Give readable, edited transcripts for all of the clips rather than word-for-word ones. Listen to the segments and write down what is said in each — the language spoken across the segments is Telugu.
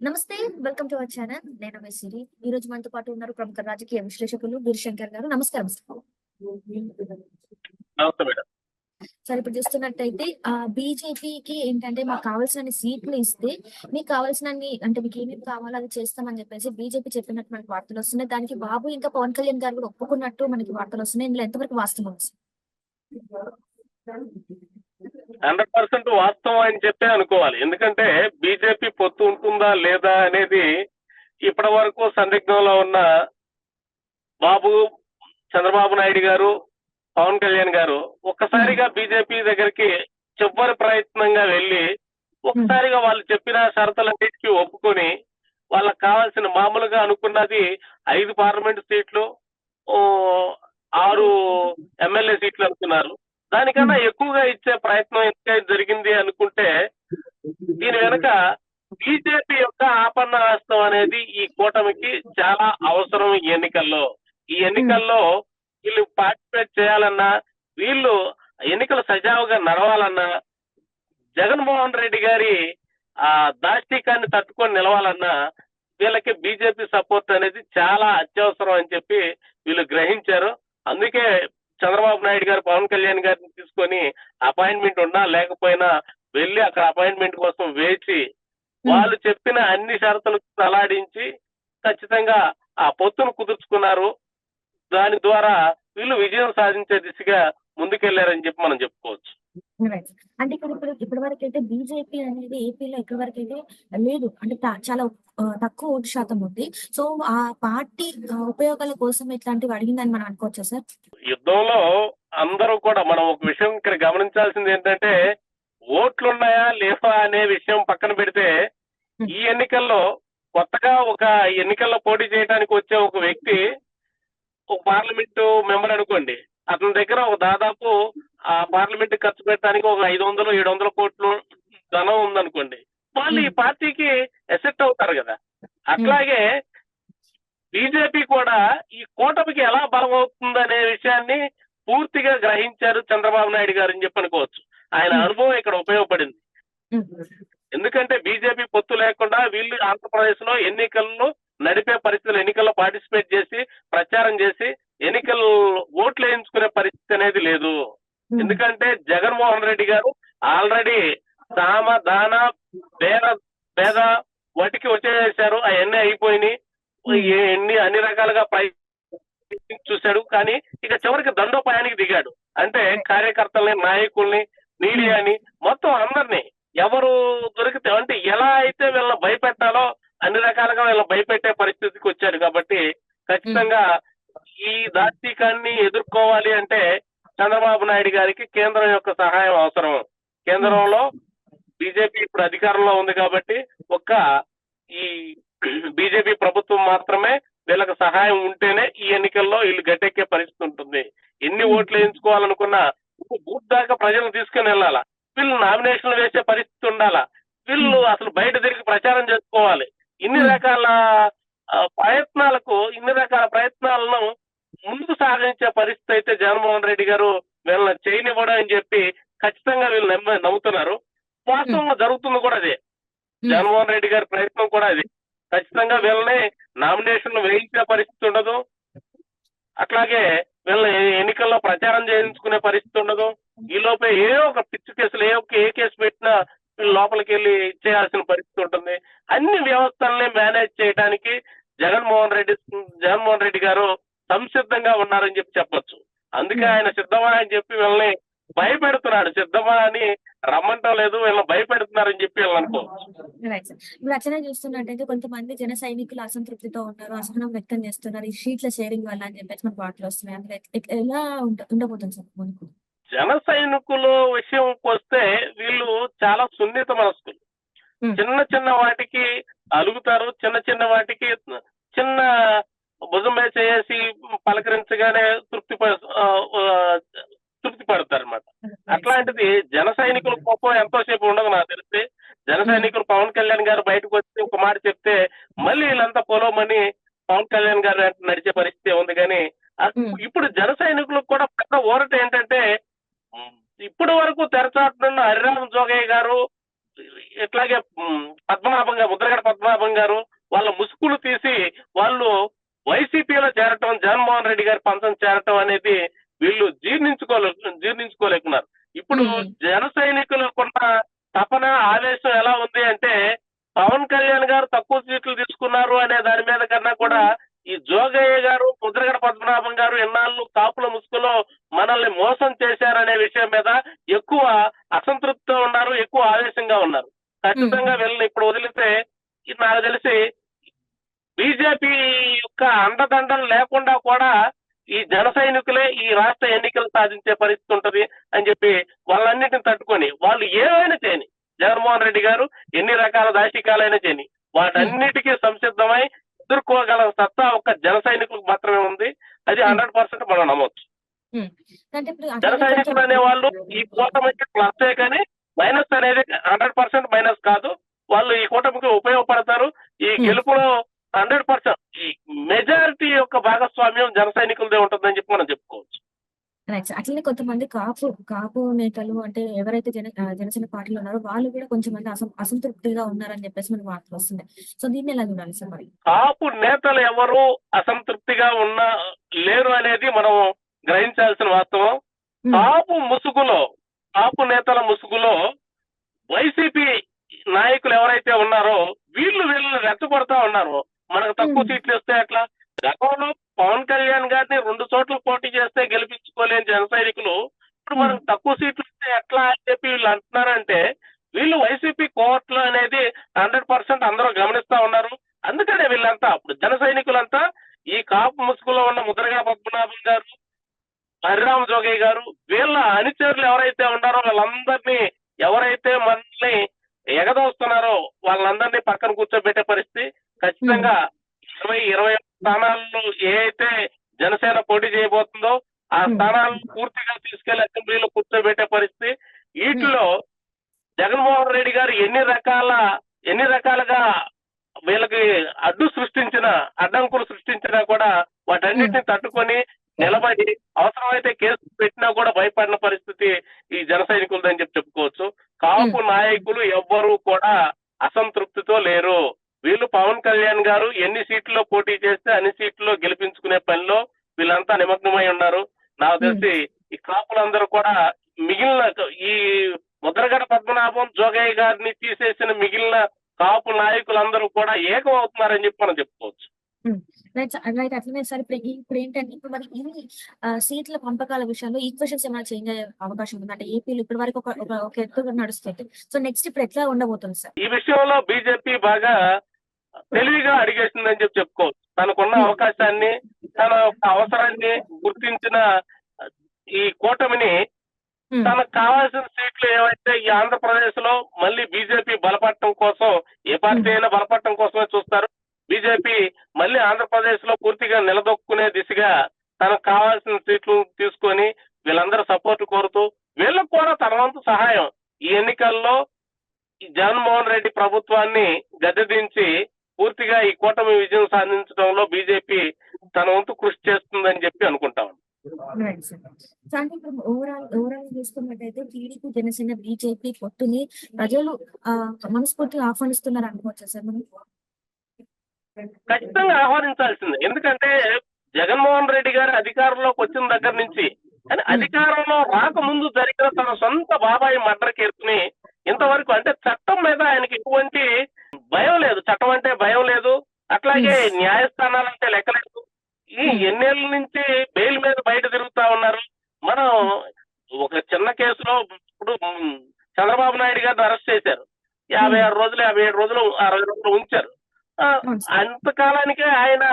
నమస్తే. Welcome to our channel. నేను మీ సిరి. ఈ రోజు మనతో పాటు ఉన్నారు ప్రముఖ రాజకీయ విశ్లేషకులు గురుశంకర్ గారు. నమస్కారం సార్. నమస్తే మేడం. సార్ ఇప్పుడు చూస్తున్నట్టయితే బీజేపీకి ఏంటంటే మాకు కావాల్సినన్ని సీట్లు ఇస్తే మీకు కావాల్సినన్ని అంటే మీకు ఏమేమి కావాలో అది చేస్తామని చెప్పేసి బీజేపీ చెప్పినట్టు మనకి వార్తలు వస్తున్నాయి. దానికి బాబు ఇంకా పవన్ కళ్యాణ్ గారు కూడా ఒప్పుకున్నట్టు మనకి వార్తలు వస్తున్నాయి. ఇందులో ఎంతవరకు వాస్తవం సార్? 100% వాస్తవం అని చెప్పే అనుకోవాలి. ఎందుకంటే బీజేపీ పొత్తు ఉంటుందా లేదా అనేది ఇప్పటి వరకు సందిగ్ధంలో ఉన్న బాబు, చంద్రబాబు నాయుడు గారు, పవన్ కళ్యాణ్ గారు ఒక్కసారిగా బీజేపీ దగ్గరికి చివరి ప్రయత్నంగా వెళ్ళి ఒక్కసారిగా వాళ్ళు చెప్పిన షరతులన్నిటికీ ఒప్పుకొని వాళ్ళకి కావాల్సిన మామూలుగా అనుకున్నది 5 పార్లమెంట్ సీట్లు, 6 ఎమ్మెల్యే సీట్లు అనుకున్నారు. దానికన్నా ఎక్కువగా ఇచ్చే ప్రయత్నం ఎంత జరిగింది అనుకుంటే దీని వెనక బీజేపీ యొక్క ఆపన్న హస్తం అనేది ఈ కూటమికి చాలా అవసరం. ఈ ఎన్నికల్లో వీళ్ళు పార్టిసిపేట్ చేయాలన్నా, వీళ్ళు ఎన్నికలు సజావుగా నడవాలన్నా, జగన్మోహన్ రెడ్డి గారి దాష్టీకాన్ని తట్టుకొని నిలవాలన్నా వీళ్ళకి బీజేపీ సపోర్ట్ అనేది చాలా అత్యవసరం అని చెప్పి వీళ్ళు గ్రహించారు. అందుకే చంద్రబాబు నాయుడు గారు పవన్ కళ్యాణ్ గారిని తీసుకొని అపాయింట్మెంట్ ఉన్నా లేకపోయినా వెళ్ళి అక్కడ అపాయింట్మెంట్ కోసం వేచి వాళ్ళు చెప్పిన అన్ని షరతులకు తలాడించి ఖచ్చితంగా ఆ పొత్తును కుదుర్చుకున్నారు. దాని ద్వారా వీళ్ళు విజయం సాధించే దిశగా ముందుకెళ్లారని చెప్పి మనం చెప్పుకోవచ్చు. అంటే ఇప్పటి వరకు అయితే బీజేపీ అనేది ఏపీలో ఎక్కడి వరకు అయితే లేదు. అంటే చాలా తక్కువ ఓటు శాతం ఉంది. సో ఆ పార్టీ ఉపయోగాల కోసం ఇట్లాంటివి అడిగిందని మనం అనుకోవచ్చా సార్? యుద్ధంలో అందరూ కూడా మనం ఒక విషయం ఇక్కడ గమనించాల్సింది ఏంటంటే, ఓట్లున్నాయా లేవా అనే విషయం పక్కన పెడితే ఈ ఎన్నికల్లో కొత్తగా ఒక ఎన్నికల్లో పోటీ చేయడానికి వచ్చే ఒక వ్యక్తి ఒక పార్లమెంటు మెంబర్ అనుకోండి, అతని దగ్గర ఒక దాదాపు ఆ పార్లమెంట్ ఖర్చు పెట్టడానికి ఒక 500-700 కోట్లు ధనం ఉందనుకోండి, వాళ్ళు ఈ పార్టీకి ఎసెట్ అవుతారు కదా. అట్లాగే బీజేపీ కూడా ఈ కూటమికి ఎలా బలం అవుతుందనే విషయాన్ని పూర్తిగా గ్రహించారు చంద్రబాబు నాయుడు గారు అని చెప్పి అనుకోవచ్చు. ఆయన అనుభవం ఇక్కడ ఉపయోగపడింది. ఎందుకంటే బీజేపీ పొత్తు లేకుండా వీళ్ళు ఆంధ్రప్రదేశ్ లో ఎన్నికల్లో నడిపే పరిస్థితులు, ఎన్నికల్లో పార్టిసిపేట్ చేసి ప్రచారం చేసి ఎన్నికలు ఓట్లు వేయించుకునే పరిస్థితి అనేది లేదు. ఎందుకంటే జగన్మోహన్ రెడ్డి గారు ఆల్రెడీ సామ దాన పేద వాటికి వచ్చేసారు. అవన్నీ అయిపోయినాయి. అన్ని రకాలుగా చూశాడు. కానీ ఇక చివరికి దండోపాయానికి దిగాడు. అంటే కార్యకర్తల్ని, నాయకుల్ని, మీడియాని, మొత్తం అందరినీ ఎవరు దొరికితే అంటే ఎలా అయితే వీళ్ళని భయపెట్టాలో అన్ని రకాలుగా వీళ్ళని భయపెట్టే పరిస్థితికి వచ్చాడు. కాబట్టి ఖచ్చితంగా ఈ దాష్టీకాన్ని ఎదుర్కోవాలి అంటే చంద్రబాబు నాయుడు గారికి కేంద్రం యొక్క సహాయం అవసరం. కేంద్రంలో బీజేపీ ఇప్పుడు అధికారంలో ఉంది కాబట్టి ఈ బీజేపీ ప్రభుత్వం మాత్రమే వీళ్ళకి సహాయం ఉంటేనే ఈ ఎన్నికల్లో వీళ్ళు గట్టెక్కే పరిస్థితి ఉంటుంది. ఎన్ని ఓట్లు వేయించుకోవాలనుకున్నా బూత్ దాకా ప్రజలను తీసుకుని వెళ్ళాలా, వీళ్ళు నామినేషన్లు వేసే పరిస్థితి ఉండాలా, వీళ్ళు అసలు బయట తిరిగి ప్రచారం చేసుకోవాలి. ఇన్ని రకాల ప్రయత్నాలను ముందుకు సాగించే పరిస్థితి అయితే జగన్మోహన్ రెడ్డి గారు వీళ్ళని చేయనివ్వడం అని చెప్పి ఖచ్చితంగా వీళ్ళు నమ్ముతున్నారు. వాస్తవంగా జరుగుతుంది కూడా అదే. జగన్మోహన్ రెడ్డి గారి ప్రయత్నం కూడా అది. ఖచ్చితంగా వీళ్ళని నామినేషన్లు వేయించే పరిస్థితి ఉండదు. అట్లాగే వీళ్ళని ఎన్నికల్లో ప్రచారం చేయించుకునే పరిస్థితి ఉండదు. ఈ లోపే ఏ ఒక పిచ్చి కేసులు ఏ కేసు పెట్టినా వీళ్ళు లోపలికి వెళ్ళి ఇచ్చేయాల్సిన పరిస్థితి ఉంటుంది. అన్ని వ్యవస్థల్ని మేనేజ్ చేయడానికి జగన్మోహన్ రెడ్డి గారు సంసిద్ధంగా ఉన్నారని చెప్పొచ్చు. అందుకే ఆయన సిద్ధమా అని చెప్పి వీళ్ళని భయపెడుతున్నాడు. సిద్ధమా అని రమ్మంటం లేదు, వీళ్ళని భయపెడుతున్నారని చెప్పి వీళ్ళు అనుకోవచ్చు. ఇప్పుడు అట్లనే చూస్తున్నట్టయితే కొంతమంది జన సైనికులు అసంతృప్తితో ఉన్నారు, అసహనం వ్యక్తం చేస్తున్నారు ఈ సీట్ల షేరింగ్ వల్ల అని చెప్పేసి మనకు వార్తలు వస్తున్నాయి. అందులో ఎలా ఉండబోతుంది సార్ మనకు? జన సైనికుల విషయంకి వస్తే వీళ్ళు చాలా సున్నిత మనస్కులు. చిన్న వాటికి అలుగుతారు, చిన్న వాటికి చిన్న భుజం మీద చేసి పలకరించగానే తృప్తి పడతారు అనమాట. అట్లాంటిది జన సైనికుల కోపం ఎంతోసేపు ఉండదు నాకు తెలిసి. జన సైనికులు పవన్ కళ్యాణ్ గారు బయటకు వచ్చి ఒక మాట చెప్తే మళ్ళీ వీళ్ళంతా పొలవమని పవన్ కళ్యాణ్ గారు నడిచే పరిస్థితి ఉంది. కానీ ఇప్పుడు జన సైనికులకు కూడా పెద్ద ఊరట ఏంటంటే, ఇప్పటి వరకు తెరచాటున్న హరిరామ జోగయ్య గారు, ఇట్లాగే ముద్రగడ పద్మనాభం పద్మనాభం గారు వాళ్ళ ముసుగులు తీసి వాళ్ళు వైసీపీలో చేరటం, జగన్మోహన్ రెడ్డి గారి పంచం చేరటం అనేది వీళ్ళు జీర్ణించుకోలేకున్నారు. ఇప్పుడు జన సైనికులకున్న తపన, ఆవేశం ఎలా ఉంది అంటే పవన్ కళ్యాణ్ గారు తక్కువ సీట్లు తీసుకున్నారు అనే దాని మీద కన్నా కూడా ఈ జోగయ్య గారు, ముద్రగడ పద్మనాభం గారు ఎన్నాళ్ళు కాపుల ముసుగులో మనల్ని మోసం చేశారనే విషయం మీద ఎక్కువ అసంతృప్తితో ఉన్నారు, ఎక్కువ ఆవేశంగా ఉన్నారు. ఖచ్చితంగా వీళ్ళని ఇప్పుడు వదిలితే నాకు తెలిసి బీజేపీ యొక్క అండదండలు లేకుండా కూడా ఈ జన సైనికులే ఈ రాష్ట్ర ఎన్నికలు సాధించే పరిస్థితి ఉంటది అని చెప్పి వాళ్ళన్నిటిని తట్టుకొని వాళ్ళు ఏమైనా చేయని, జగన్మోహన్ రెడ్డి గారు ఎన్ని రకాల దాశికాలైనా చేయని వాటన్నిటికీ సంసిద్ధమై ఎదుర్కోగల సత్తా ఒక్క జన సైనికులకు మాత్రమే ఉంది. అది 100% మనం నమ్మొచ్చు. జన సైనికులు అనే వాళ్ళు ఈ కూటమికి ప్లస్సే కానీ మైనస్ అనేది 100% మైనస్ కాదు. వాళ్ళు ఈ కూటమికి ఉపయోగపడతారు. ఈ గెలుపులో 100% ఈ మెజారిటీ యొక్క భాగస్వామ్యం జన సైనికులదే ఉంటుందని చెప్పి మనం చెప్పుకోవచ్చు. Right sir. అట్లనే కొంతమంది కాపు నేతలు అంటే ఎవరైతే జనసేన పార్టీలో ఉన్నారో వాళ్ళు కూడా కొంచెం మంది అసంతృప్తిగా ఉన్నారని చెప్పేసి మనకు వార్తలు వస్తున్నాయి. సో దీన్ని ఎలా చూడాలి సార్ మరి? కాపు నేతలు ఎవరు అసంతృప్తిగా లేరు అనేది మనం గ్రహించాల్సిన వాస్తవం. కాపు నేతల ముసుగులో వైసీపీ నాయకులు ఎవరైతే ఉన్నారో వీళ్ళని రెచ్చగొడతా ఉన్నారు. మనకు తక్కువ సీట్లు ఇస్తే ఎట్లా? గతంలో పవన్ కళ్యాణ్ గారిని 2 చోట్ల పోటీ చేస్తే గెలిపించుకోలేని జన సైనికులు ఇప్పుడు మనకు తక్కువ సీట్లు ఇస్తే ఎట్లా అని చెప్పి వీళ్ళు అంటున్నారంటే వీళ్ళు వైసీపీ కోర్టులు అనేది 100% అందరూ గమనిస్తా ఉన్నారు. అందుకనే వీళ్ళంతా ఇప్పుడు జన సైనికులంతా ఈ కాపు ముసుగులో ఉన్న ముద్రగడ పద్మనాభం గారు, హరిరామ జోగయ్య గారు వీళ్ళ అనుచరులు ఎవరైతే ఉన్నారో వాళ్ళందరినీ ఎవరైతే మనల్ని ఎగదోస్తున్నారో వాళ్ళందరినీ పక్కన కూర్చోబెట్టే పరిస్థితి ఖచ్చితంగా 20 స్థానాల్లో ఏ అయితే జనసేన పోటీ చేయబోతుందో ఆ స్థానాలను పూర్తిగా తీసుకెళ్లి అసెంబ్లీలో కూర్చోబెట్టే పరిస్థితి. వీటిలో జగన్మోహన్ రెడ్డి గారు ఎన్ని రకాలుగా వీళ్ళకి అడ్డంకులు సృష్టించినా కూడా వాటన్నిటిని తట్టుకొని నిలబడి అవసరమైతే కేసు పెట్టినా కూడా భయపడిన పరిస్థితి ఈ జన సైనికులదని చెప్పుకోవచ్చు. కాపు నాయకులు ఎవ్వరూ కూడా అసంతృప్తితో లేరు. వీళ్ళు పవన్ కళ్యాణ్ గారు ఎన్ని సీట్లలో పోటీ చేస్తే అన్ని సీట్లలో గెలిపించుకునే పనిలో వీళ్ళంతా నిమగ్నమై ఉన్నారు. నాకు తెలిసి ఈ కాపులందరూ కూడా మిగిలిన ఈ ముద్రగడ పద్మనాభం, జోగయ్య గారిని తీసేసిన మిగిలిన కాపు నాయకులందరూ కూడా ఏకం అవుతున్నారని చెప్పి మనం చెప్పుకోవచ్చు. రైట్. అట్లనే సార్ ఇప్పుడు ఏంటంటే ఇప్పుడు మరి ఇన్ని సీట్ల పంపకాల విషయంలో ఈక్వేషన్స్ ఏమైనా చేంజ్ అయ్యే అవకాశం ఉంది? అంటే ఏపీలో ఇప్పటి వరకు ఒక ఎత్తుగా నడుస్తుంది. సో నెక్స్ట్ ఇప్పుడు ఎట్లా ఉండబోతుంది సార్? ఈ విషయంలో బీజేపీ బాగా తెలివిగా అడిగేసిందని చెప్పుకోవచ్చు. తనకున్న అవకాశాన్ని, తన అవసరాన్ని గుర్తించిన ఈ కూటమిని తనకు కావాల్సిన సీట్లు ఏవైతే ఈ ఆంధ్రప్రదేశ్ లో మళ్ళీ బీజేపీ బలపడటం కోసం, ఏ పార్టీ అయినా బలపడటం కోసమే చూస్తారు. బీజేపీ మళ్ళీ ఆంధ్రప్రదేశ్ లో పూర్తిగా నిలదొక్కునే దిశగా తనకు కావాల్సిన సీట్లు తీసుకొని వీళ్ళందరూ సపోర్ట్ కోరుతూ వీళ్ళకు కూడా తన వంతు సహాయం ఈ ఎన్నికల్లో ఈ జగన్మోహన్ రెడ్డి ప్రభుత్వాన్ని గద్దెదించి పూర్తిగా ఈ కూటమి విజయం సాధించడంలో బీజేపీ తన వంతు కృషి చేస్తుందని చెప్పి అనుకుంటాం. ఓవరాల్ చూసుకున్నట్టయితే టీడీపీ, జనసేన, బీజేపీ పొత్తుని ప్రజలు మనస్ఫూర్తిగా ఆహ్వానిస్తున్నారు అనుకోవచ్చా సార్ మనం? ఖచ్చితంగా ఆహ్వానించాల్సిందే. ఎందుకంటే జగన్మోహన్ రెడ్డి గారు అధికారంలోకి వచ్చిన దగ్గర నుంచి అధికారంలో రాకముందు జరిగిన తన సొంత బాబాయి మర్డర్ కేసుని ఇంతవరకు అంటే చట్టం మీద ఆయనకి ఎటువంటి భయం లేదు. చట్టం అంటే భయం లేదు. అట్లాగే న్యాయస్థానాలంటే లెక్కలేదు. ఈ ఎన్నేళ్ల నుంచి బెయిల్ మీద బయట తిరుగుతా ఉన్నారు. మనం ఒక చిన్న కేసులో ఇప్పుడు చంద్రబాబు నాయుడు గారిని అరెస్ట్ చేశారు. 57 రోజులు 60 రోజులు ఉంచారు. అంతకాలానికే ఆయన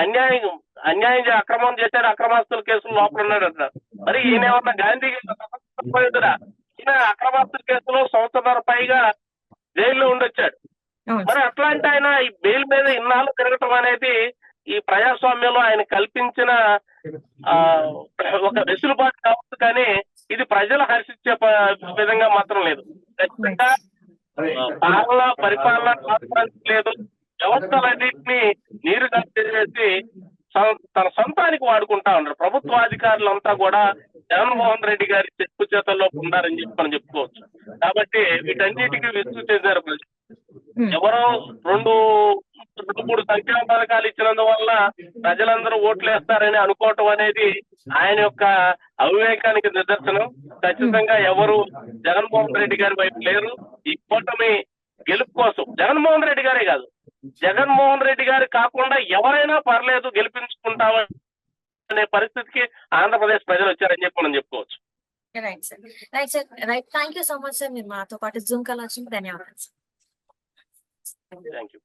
అన్యాయం అక్రమం చేశారు, అక్రమాస్తుల కేసులు లోపల ఉన్నాడు అంటారు. మరి ఈయన ఏమన్నా గాంధీ ఈయన అక్రమాస్తుల కేసులో 1.5 సంవత్సరాల పైగా జైల్లో ఉండొచ్చాడు. మరి అట్లాంటి ఆయన ఈ బెయిల్ మీద ఇన్నాళ్ళు తిరగటం అనేది ఈ ప్రజాస్వామ్యంలో ఆయన కల్పించిన ఒక వెసులుబాటు కావచ్చు, కానీ ఇది ప్రజలు హర్షించే విధంగా మాత్రం లేదు. ఖచ్చితంగా పరిపాలన లేదు. వ్యవస్థలన్నింటినీ నీరు చేసి తన సొంతానికి వాడుకుంటా ఉన్నారు. ప్రభుత్వాధికారులంతా కూడా జగన్మోహన్ రెడ్డి గారి చెప్పు చేతల్లో ఉన్నారని చెప్పి మనం చెప్పుకోవచ్చు. కాబట్టి వీటన్నిటికీ విసుగు చెందారు ప్రజలు. ఎవరో రెండు మూడు సంక్షేమ పథకాలు ఇచ్చినందువల్ల ప్రజలందరూ ఓట్లు వేస్తారని అనుకోవటం అనేది ఆయన యొక్క అవివేకానికి నిదర్శనం. ఖచ్చితంగా ఎవరు జగన్మోహన్ రెడ్డి గారి వైపు లేరు. ఈ కూటమి గెలుపు కోసం జగన్మోహన్ రెడ్డి గారే కాదు, జగన్మోహన్ రెడ్డి గారు కాకుండా ఎవరైనా పర్లేదు గెలిపించుకుంటామనే పరిస్థితికి ఆంధ్రప్రదేశ్ ప్రజలు వచ్చారని చెప్పి మనం చెప్పుకోవచ్చు. Right sir, right sir, right. Thank you so much sir. మీరు మాతో పాటు జూమ్ కాల్ వచ్చినందుకు ధన్యవాదాలు సార్. Thank you.